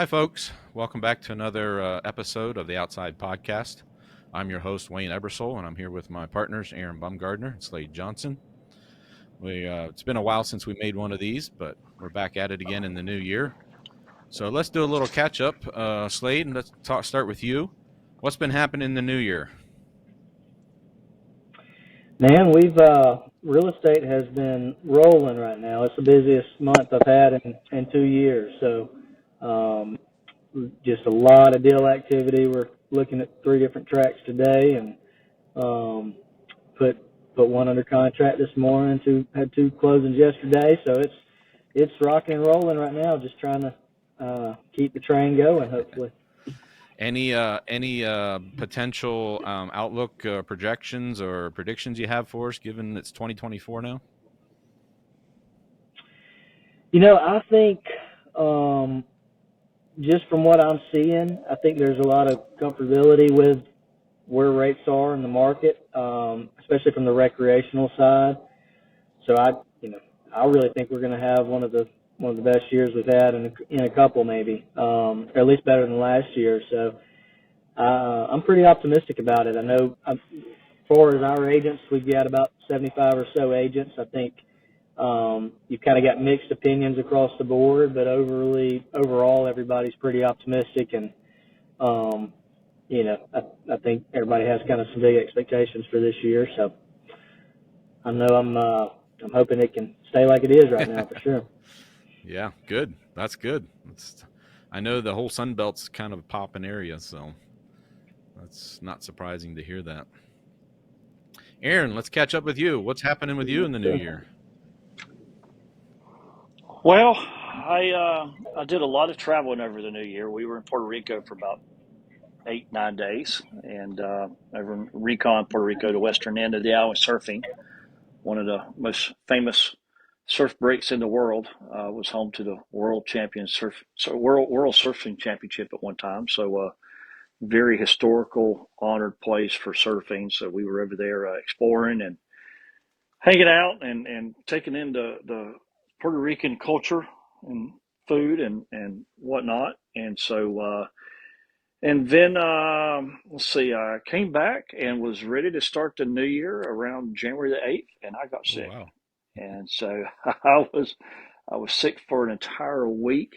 Hi, folks. Welcome back to another episode of the Outside Podcast. I'm your host, Wayne Ebersole, and I'm here with my partners, Aaron Bumgardner and Slade Johnson. It's been a while since we made one of these, but we're back at it again in the new year. So let's do a little catch-up. Slade, and start with you. What's been happening in the new year? Man, real estate has been rolling right now. It's the busiest month I've had in 2 years. So, just a lot of deal activity. We're looking at 3 different tracks today, and um, put one under contract this morning. Had 2 closings yesterday. So it's rocking and rolling right now. Just trying to keep the train going, hopefully. Any potential outlook projections or predictions you have for us, given it's 2024 now? I think just from what I'm seeing, I think there's a lot of comfortability with where rates are in the market, especially from the recreational side. So I really think we're going to have one of the best years we've had in a couple, maybe, or at least better than last year. So I'm pretty optimistic about it. I know, as far as our agents, we've got about 75 or so agents. I think you've kind of got mixed opinions across the board, but overall, everybody's pretty optimistic, and I think everybody has kind of some big expectations for this year. So I know I'm hoping it can stay like it is right now for sure. Yeah, good. That's good. I know the whole Sun Belt's kind of a poppin' area, so that's not surprising to hear that. Aaron, let's catch up with you. What's happening with you in the new year? Well, I did a lot of traveling over the new year. We were in Puerto Rico for about 8-9 days, and over in Puerto Rico, the western end of the island, surfing. One of the most famous surf breaks in the world, was home to the world surfing championship at one time. So, very historical, honored place for surfing. So we were over there exploring and hanging out and taking in the Puerto Rican culture and food and whatnot. And so, and then, let's see, I came back and was ready to start the new year around January the 8th, and I got sick. Oh, wow. And so I was sick for an entire week,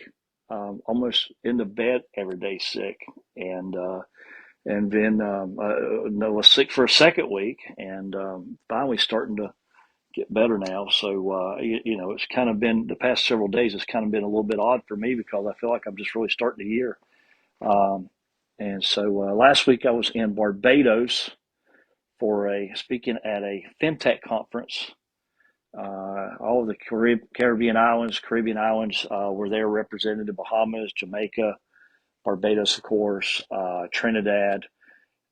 almost in the bed every day sick. And then, I was sick for a second week, and finally starting to get better now. So, it's kind of been the past several days. It's kind of been a little bit odd for me because I feel like I'm just really starting the year. And so last week I was in Barbados for speaking at a FinTech conference. All of the Caribbean islands were there represented: the Bahamas, Jamaica, Barbados, of course, Trinidad,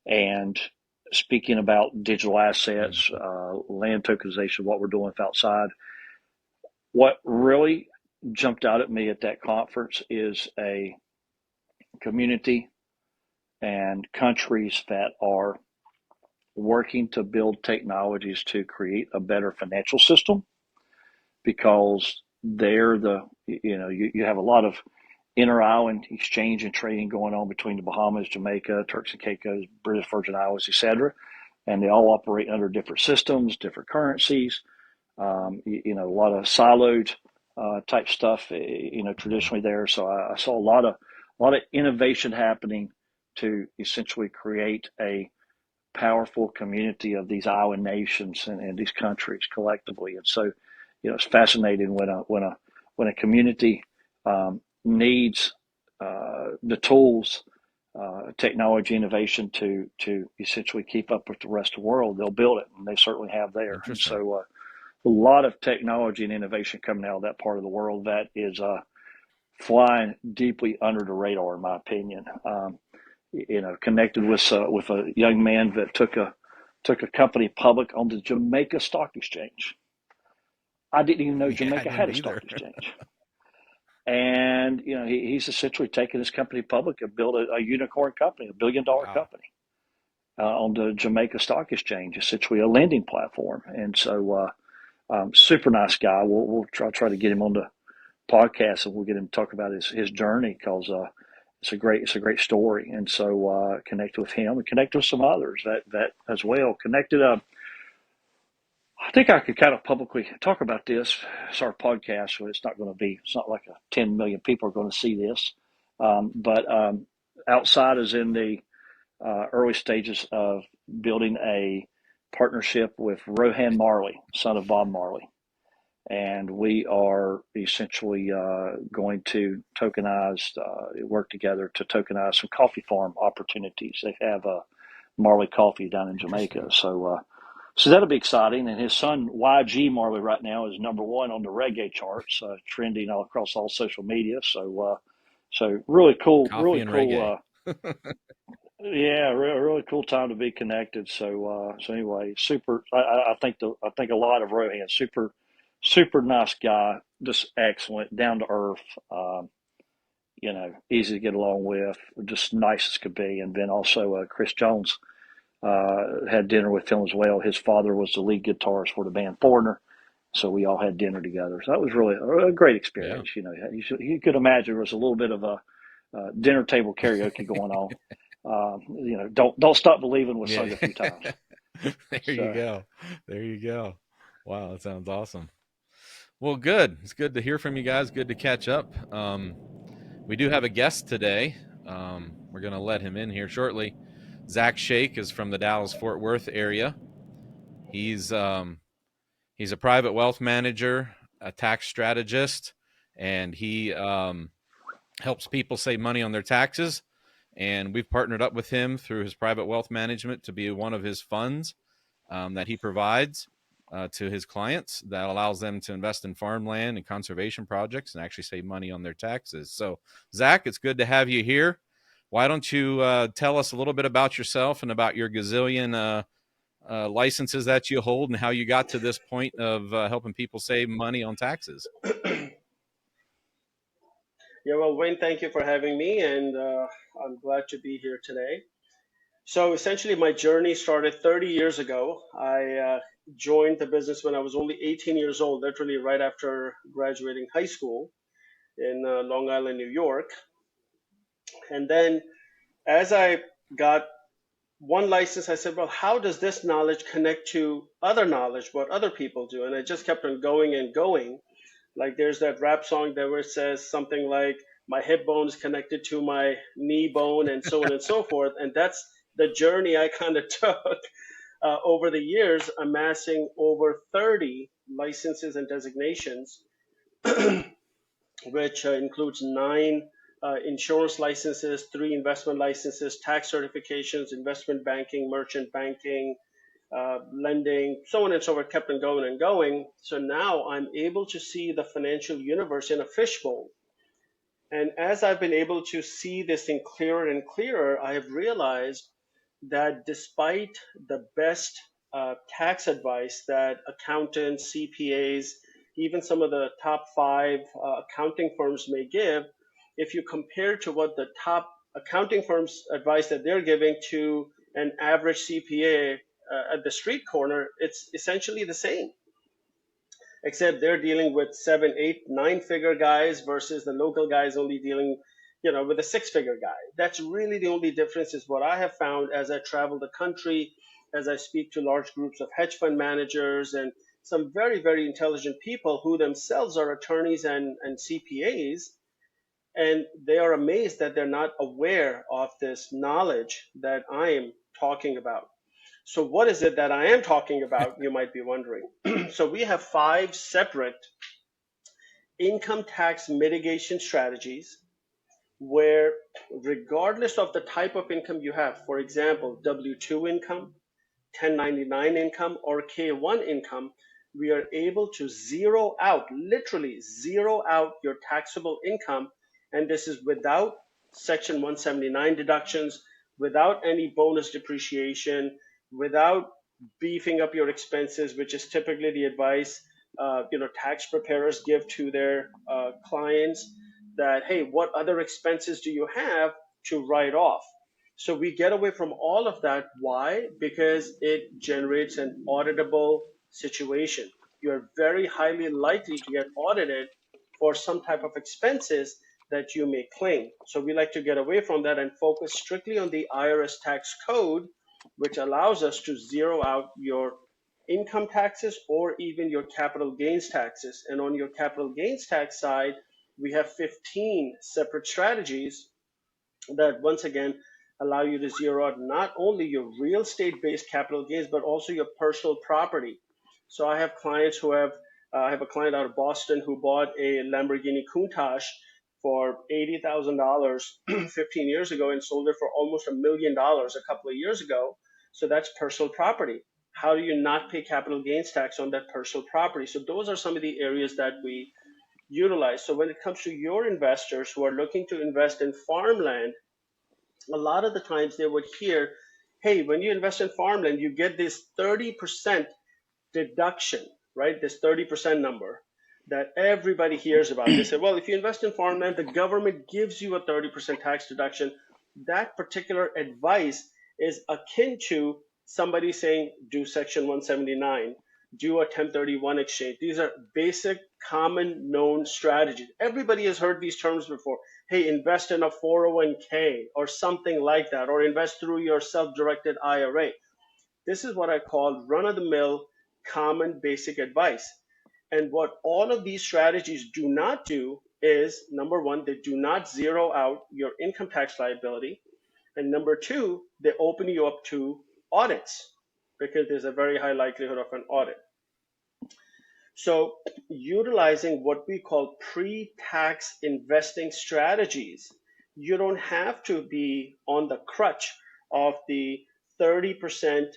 and speaking about digital assets, land tokenization, what we're doing with outside. What really jumped out at me at that conference is a community and countries that are working to build technologies to create a better financial system, because you have a lot of inter-island exchange and trading going on between the Bahamas, Jamaica, Turks and Caicos, British Virgin Islands, etc. And they all operate under different systems, different currencies, a lot of siloed type stuff, traditionally there. So I saw a lot of innovation happening to essentially create a powerful community of these island nations and these countries collectively. And so, it's fascinating when a community needs the tools, technology, innovation to essentially keep up with the rest of the world. They'll build it, and they certainly have there. And so, a lot of technology and innovation coming out of that part of the world that is flying deeply under the radar, in my opinion. Connected with a young man that took a company public on the Jamaica Stock Exchange. I didn't even know Jamaica had a stock exchange. And he's essentially taken his company public and built a unicorn company, $1 billion company, on the Jamaica Stock Exchange, essentially a lending platform. And so, super nice guy. We'll try to get him on the podcast, and we'll get him to talk about his journey, because it's a great story. And so connected with him and connected with some others that as well. Connected. I think I could kind of publicly talk about this. It's our podcast, so it's not like 10 million people are going to see this. But outside is in the early stages of building a partnership with Rohan Marley, son of Bob Marley. And we are essentially going to work together to tokenize some coffee farm opportunities. They have Marley Coffee down in Jamaica. Interesting. So that'll be exciting. And his son, YG Marley, right now is #1 on the reggae charts, trending all across all social media. So Coffee really and reggae. cool. Yeah, really cool time to be connected. So anyway, super. I think a lot of Rohan. Super nice guy, just excellent, down to earth. Easy to get along with, just nice as could be. And then also Chris Jones had dinner with him as well. His father was the lead guitarist for the band Foreigner, so we all had dinner together. So that was really a great Yeah. experience. You could imagine there was a little bit of a dinner table karaoke going on. Don't stop believing was sung Yeah. a few times. There you So go. There you go. Wow, that sounds awesome. Well, good. It's good to hear from you guys. Good to catch up. We do have a guest today. We're going to let him in here shortly. Zak Shaik is from the Dallas Fort Worth area. He's a private wealth manager, a tax strategist, and he helps people save money on their taxes. And we've partnered up with him through his private wealth management to be one of his funds that he provides to his clients that allows them to invest in farmland and conservation projects and actually save money on their taxes. So, Zak, it's good to have you here. Why don't you tell us a little bit about yourself and about your gazillion licenses that you hold and how you got to this point of helping people save money on taxes? Yeah, well, Wayne, thank you for having me, and I'm glad to be here today. So essentially, my journey started 30 years ago. I joined the business when I was only 18 years old, literally right after graduating high school in Long Island, New York. And then as I got one license, I said, well, how does this knowledge connect to other knowledge, what other people do? And I just kept on going and going. Like there's that rap song there where it says something like, my hip bone is connected to my knee bone, and so on and so forth. And that's the journey I kind of took over the years, amassing over 30 licenses and designations, which includes 9 insurance licenses, 3 investment licenses, tax certifications, investment banking, merchant banking, lending, so on and so forth, kept on going and going. So now I'm able to see the financial universe in a fishbowl. And as I've been able to see this thing clearer and clearer, I have realized that despite the best tax advice that accountants, CPAs, even some of the top 5 accounting firms may give, if you compare to what the top accounting firms advice that they're giving to an average CPA at the street corner, it's essentially the same, except they're dealing with 7, 8, 9-figure guys versus the local guys only dealing, with a 6-figure guy. That's really the only difference is what I have found as I travel the country, as I speak to large groups of hedge fund managers and some very, very intelligent people who themselves are attorneys and CPAs, and they are amazed that they're not aware of this knowledge that I am talking about. So what is it that I am talking about, you might be wondering. So we have 5 separate income tax mitigation strategies where, regardless of the type of income you have, for example, W-2 income, 1099 income, or K-1 income, we are able to zero out, literally zero out your taxable income. And this is without Section 179 deductions, without any bonus depreciation, without beefing up your expenses, which is typically the advice tax preparers give to their clients, that, hey, what other expenses do you have to write off? So we get away from all of that. Why? Because it generates an auditable situation. You're very highly likely to get audited for some type of expenses that you may claim. So we like to get away from that and focus strictly on the IRS tax code, which allows us to zero out your income taxes or even your capital gains taxes. And on your capital gains tax side, we have 15 separate strategies that once again allow you to zero out not only your real estate based capital gains, but also your personal property. So I have clients who I have a client out of Boston who bought a Lamborghini Countach for $80,000 15 years ago and sold it for almost $1 million a couple of years ago. So that's personal property. How do you not pay capital gains tax on that personal property? So those are some of the areas that we utilize. So when it comes to your investors who are looking to invest in farmland, a lot of the times they would hear, hey, when you invest in farmland, you get this 30% deduction, right? This 30% number that everybody hears about. They say, well, if you invest in farmland, the government gives you a 30% tax deduction. That particular advice is akin to somebody saying, do Section 179, do a 1031 exchange. These are basic, common, known strategies. Everybody has heard these terms before. Hey, invest in a 401k or something like that, or invest through your self-directed IRA. This is what I call run-of-the-mill, common, basic advice. And what all of these strategies do not do is, number one, they do not zero out your income tax liability. And number two, they open you up to audits because there's a very high likelihood of an audit. So utilizing what we call pre-tax investing strategies, you don't have to be on the crutch of the 30%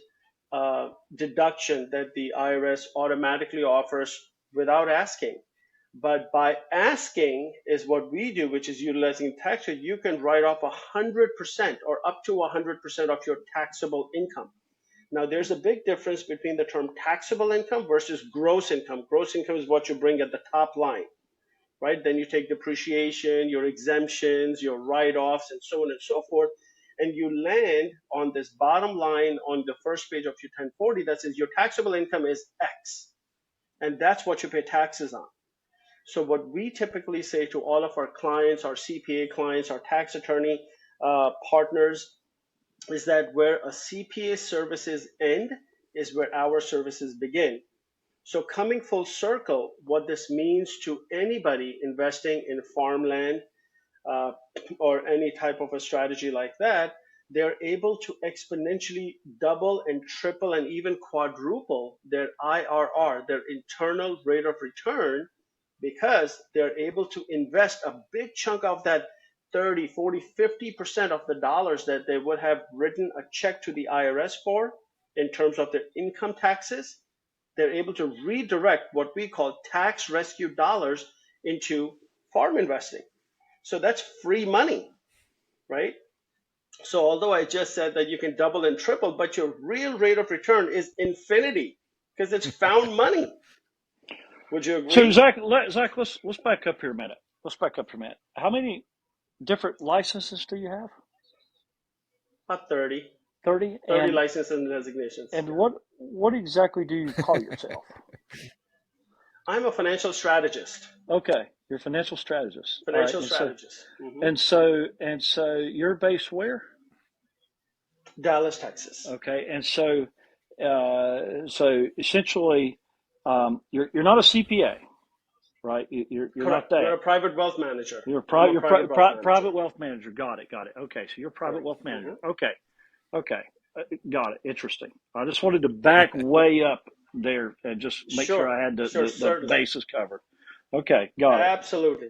deduction that the IRS automatically offers without asking. But by asking is what we do, which is utilizing tax code, you can write off 100% or up to 100% of your taxable income. Now, there's a big difference between the term taxable income versus gross income. Gross income is what you bring at the top line, right? Then you take depreciation, your exemptions, your write-offs, and so on and so forth. And you land on this bottom line on the first page of your 1040 that says your taxable income is X. And that's what you pay taxes on. So what we typically say to all of our clients, our CPA clients, our tax attorney partners, is that where a CPA services end is where our services begin. So coming full circle, what this means to anybody investing in farmland or any type of a strategy like that, they're able to exponentially double and triple and even quadruple their IRR, their internal rate of return, because they're able to invest a big chunk of that 30, 40, 50% of the dollars that they would have written a check to the IRS for in terms of their income taxes. They're able to redirect what we call tax rescue dollars into farm investing. So that's free money, right? So although I just said that you can double and triple, but your real rate of return is infinity because it's found money. Would you agree? So Zach, let's back up here a minute. How many different licenses do you have? About 30. 30? 30 licenses and designations. And what exactly do you call yourself? I'm a financial strategist. Okay, you're a financial strategist. Financial strategist. And so you're based where? Dallas, Texas. Okay, and so essentially, you're not a CPA, right? You're not that. You're a private wealth manager. You're private wealth manager. Got it. Okay, so you're a private wealth manager. Okay, got it. Interesting. I just wanted to back way up there and just make sure I had the bases covered. Okay, got it. Absolutely.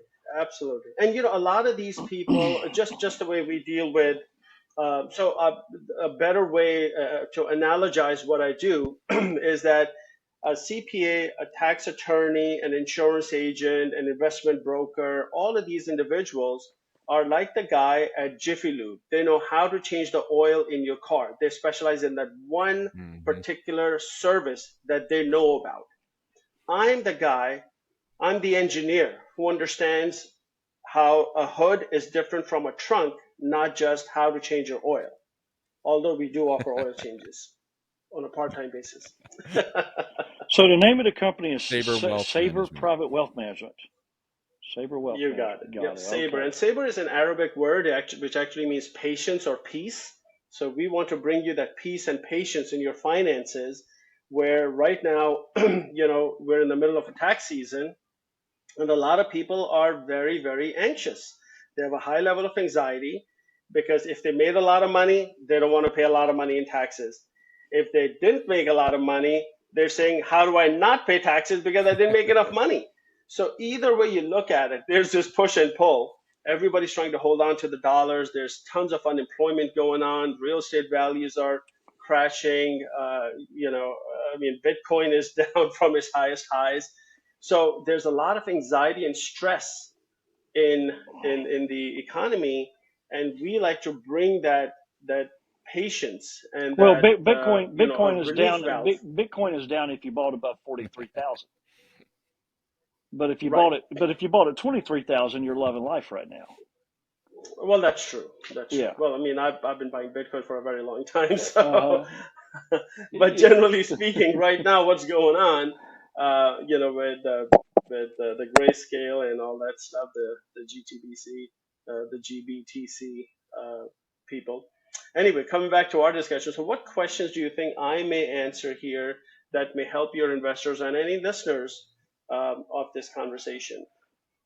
And a lot of these people, just the way we deal with. So a better way to analogize what I do is that a CPA, a tax attorney, an insurance agent, an investment broker, all of these individuals are like the guy at Jiffy Lube. They know how to change the oil in your car. They specialize in that one particular service that they know about. I'm the engineer who understands how a hood is different from a trunk, not just how to change your oil, although we do offer oil changes on a part-time basis. So the name of the company is Sabur Private Wealth Management. Saber Wealth You got it. Management. Got Yep, it. saber. Okay. And saber is an Arabic word which actually means patience or peace. So we want to bring you that peace and patience in your finances, where right now, we're in the middle of a tax season, and a lot of people are very, very anxious. They have a high level of anxiety because if they made a lot of money, they don't want to pay a lot of money in taxes. If they didn't make a lot of money, they're saying, how do I not pay taxes because I didn't make enough money? So either way you look at it, there's this push and pull. Everybody's trying to hold on to the dollars. There's tons of unemployment going on. Real estate values are crashing. Bitcoin is down from its highest highs. So there's a lot of anxiety and stress in the economy, and we like to bring that patience and Well, that a Bitcoin is relief down. valve. Bitcoin is down if you bought above 43,000. Right. But if you bought at 23,000, you're loving life right now. Well, that's true. That's true. Yeah. Well, I mean, I've been buying Bitcoin for a very long time, Uh so. huh. But generally speaking, right now, what's going on, with the grayscale and all that stuff, the GTBC, the GBTC people. Anyway, coming back to our discussion, so what questions do you think I may answer here that may help your investors and any listeners of this conversation?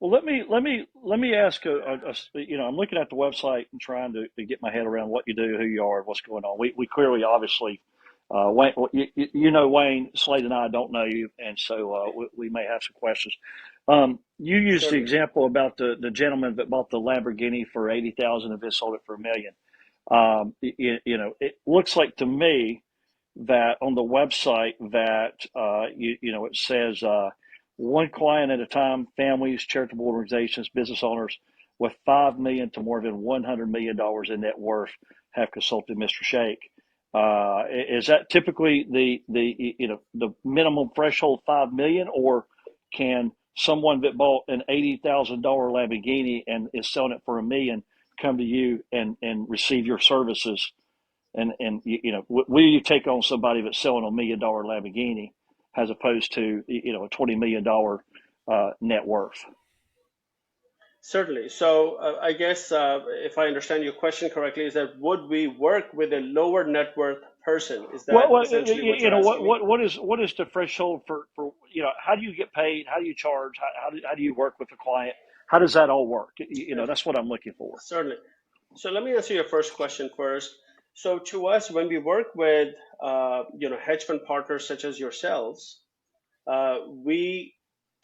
Well, let me ask I'm looking at the website and trying to get my head around what you do, who you are, what's going on. We clearly, obviously, Wayne, Wayne Slade and I don't know you, and so we may have some questions. You used the Certainly. example about the gentleman that bought the Lamborghini for 80,000 and then sold it for $1 million. It looks like to me that on the website that it says one client at a time, families, charitable organizations, business owners with 5 million to more than $100 million in net worth have consulted Mr. Shaik. Is that typically the minimum threshold 5 million, or can someone that bought an $80,000 Lamborghini and is selling it for $1 million come to you and receive your services? And will you take on somebody that's selling $1 million Lamborghini as opposed to a $20 million net worth? Certainly. So I guess if I understand your question correctly, is that would we work with a lower net worth person? Is that essentially what you're asking me? What is the threshold for how do you get paid? How do you charge? How do you work with the client? How does that all work? Yeah, That's what I'm looking for. certainly. So let me answer your first question first. So to us, when we work with hedge fund partners such as yourselves, we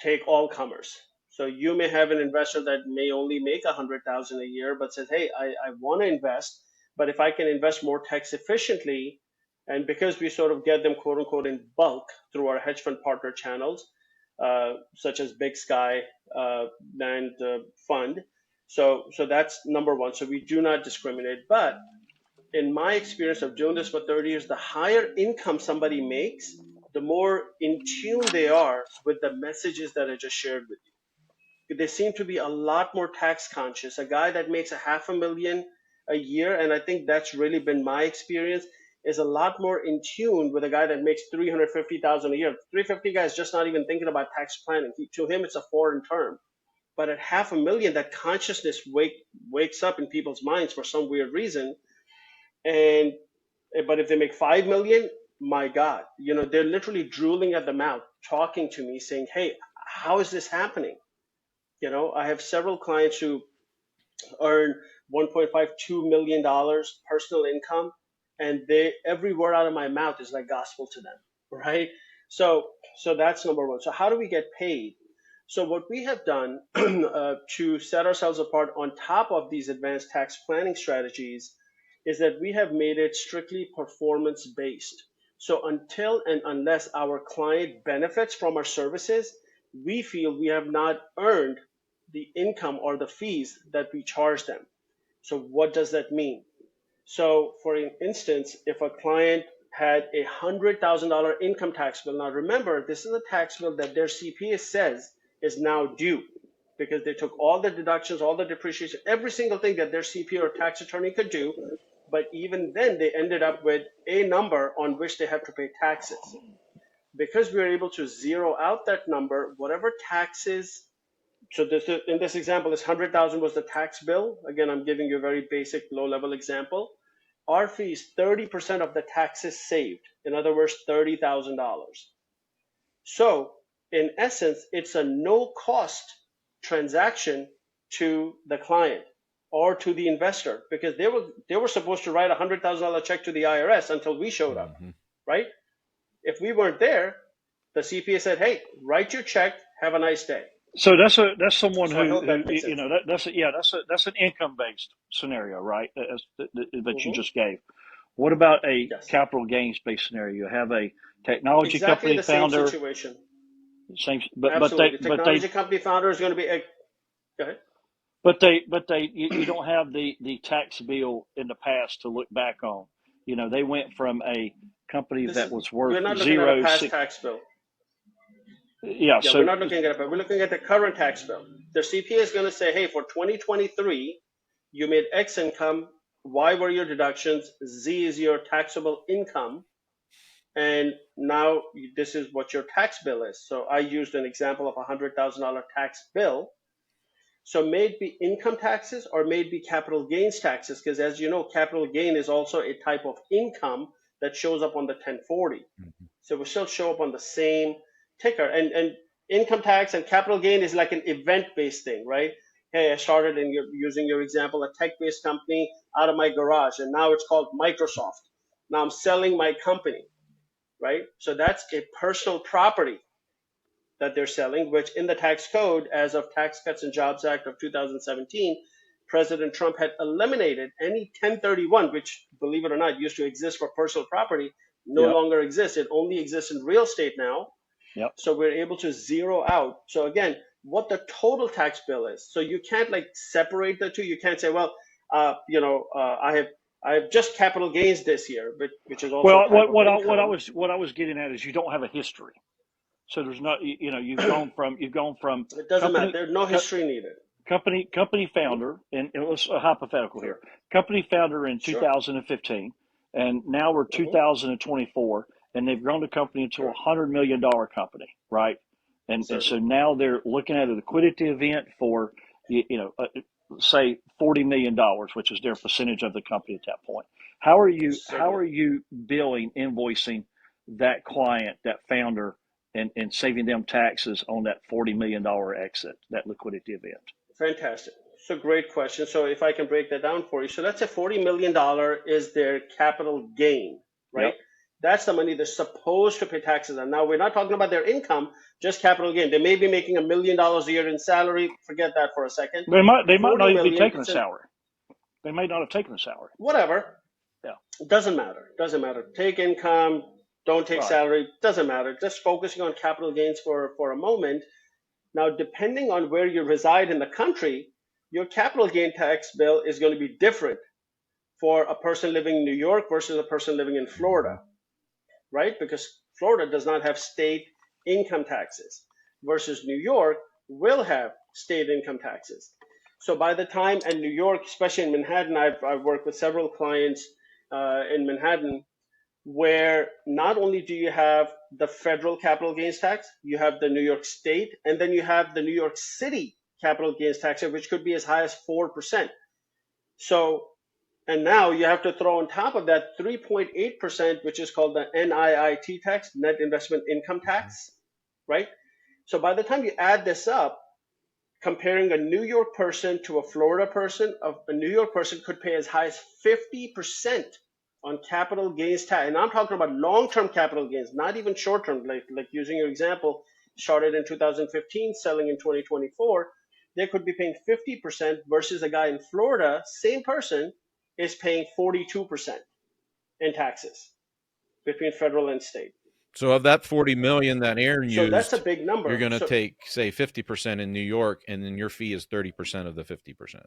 take all comers. So you may have an investor that may only make 100,000 a year, but says, "Hey, I want to invest, but if I can invest more tax efficiently," and because we sort of get them quote unquote in bulk through our hedge fund partner channels, such as Big Sky and Fund. So that's number one. So we do not discriminate, but in my experience of doing this for 30 years, the higher income somebody makes, the more in tune they are with the messages that I just shared with you. They seem to be a lot more tax conscious. A guy that makes a half a million a year, and I think that's really been my experience, is a lot more in tune with a guy that makes 350,000 a year. 350 guy is just not even thinking about tax planning. To him, it's a foreign term. But at half a million, that consciousness wakes up in people's minds for some weird reason, and but if they make 5 million, my God, they're literally drooling at the mouth, talking to me, saying, "Hey, how is this happening?" I have several clients who earn 1.52 million personal income, and every word out of my mouth is like gospel to them, right? So that's number one. So how do we get paid? So what we have done to set ourselves apart on top of these advanced tax planning strategies is that we have made it strictly performance based. So until and unless our client benefits from our services, we feel we have not earned the income or the fees that we charge them. So what does that mean? So for instance, if a client had $100,000 income tax bill, now remember, this is a tax bill that their CPA says is now due because they took all the deductions, all the depreciation, every single thing that their CPA or tax attorney could do. But even then, they ended up with a number on which they have to pay taxes. Because we were able to zero out that number, whatever taxes So in this example, this 100,000 was the tax bill. Again, I'm giving you a very basic low-level example. Our fee is 30% of the taxes saved. In other words, $30,000. So in essence, it's a no-cost transaction to the client or to the investor, because they were supposed to write a $100,000 check to the IRS until we showed up, right? If we weren't there, the CPA said, "Hey, write your check. Have a nice day." So that's someone So I hope who that makes sense. that's an income based scenario, right? That you Mm-hmm. just gave. What about a Yes, capital gains based scenario? You have a technology exactly company the same founder, situation. same, Absolutely, technology company founder is going to be a. Go ahead. you don't have the tax bill in the past to look back on. You know, they went from a company This that is was worth We're not looking at a zero past six. tax bill. Yeah, Yeah, we're so not looking at it, we're looking at the current tax bill. The CPA is going to say, "Hey, for 2023, you made X income. Y were your deductions. Z is your taxable income. And now this is what your tax bill is." So I used an example of a $100,000 tax bill. So may it be income taxes or may it be capital gains taxes, because as you know, capital gain is also a type of income that shows up on the 1040. So we still show up on the same ticker. And income tax and capital gain is like an event-based thing, right? Hey, I started using your example, a tech-based company out of my garage, and now it's called Microsoft. Now I'm selling my company, right? So that's a personal property that they're selling, which in the tax code, as of Tax Cuts and Jobs Act of 2017, President Trump had eliminated any 1031, which, believe it or not, used to exist for personal property, no yep, longer exists. It only exists in real estate now. yep. So we're able to zero out. So again, what the total tax bill is. So you can't like separate the two. You can't say, well, I have just capital gains this year, which is also a Well, type of income. what I was getting at is you don't have a history. So there's not, you know, you've gone from It doesn't matter. company There's no history needed. company Mhm. founder, and it was a hypothetical here. Company founder in Sure. 2015, and now we're Hmm. 2024, and they've grown the company into a Sure. $100 million company, right? And so Certainly. now they're looking at a liquidity event for say $40 million, which is their percentage of the company at that point. How Certainly. are you billing, invoicing that client, that founder, and saving them taxes on that $40 million exit, that liquidity event? Fantastic. So great question. So if I can break that down for you. So let's say $40 million is their capital gain, right? Yep. That's the money they're supposed to pay taxes on. Now we're not talking about their income, just capital gain. They may be making $1 million a year in salary. Forget that for a second. They might 40 not even be million, taking a it's a salary. They may not have taken a salary. whatever. Yeah. Doesn't matter. Doesn't matter. Take income, don't take Right. salary. Doesn't matter. Just focusing on capital gains for a moment. Now, depending on where you reside in the country, your capital gain tax bill is going to be different for a person living in New York versus a person living in Florida, right? Because Florida does not have state income taxes versus New York will have state income taxes. So by the time, and New York, especially in Manhattan, I've worked with several clients in Manhattan where not only do you have the federal capital gains tax, you have the New York State, and then you have the New York City capital gains tax, which could be as high as 4%. So, and now you have to throw on top of that 3.8%, which is called the NIIT tax, net investment income tax, right? So by the time you add this up, comparing a New York person to a Florida person, a New York person could pay as high as 50% on capital gains tax. And I'm talking about long-term capital gains, not even short-term, like using your example, started in 2015, selling in 2024, they could be paying 50% versus a guy in Florida, same person, is paying 42% in taxes between federal and state. So of that 40 million that Aaron So that's a used, big you're number. going to So take say 50% in New York, and then your fee is 30% of the 50%.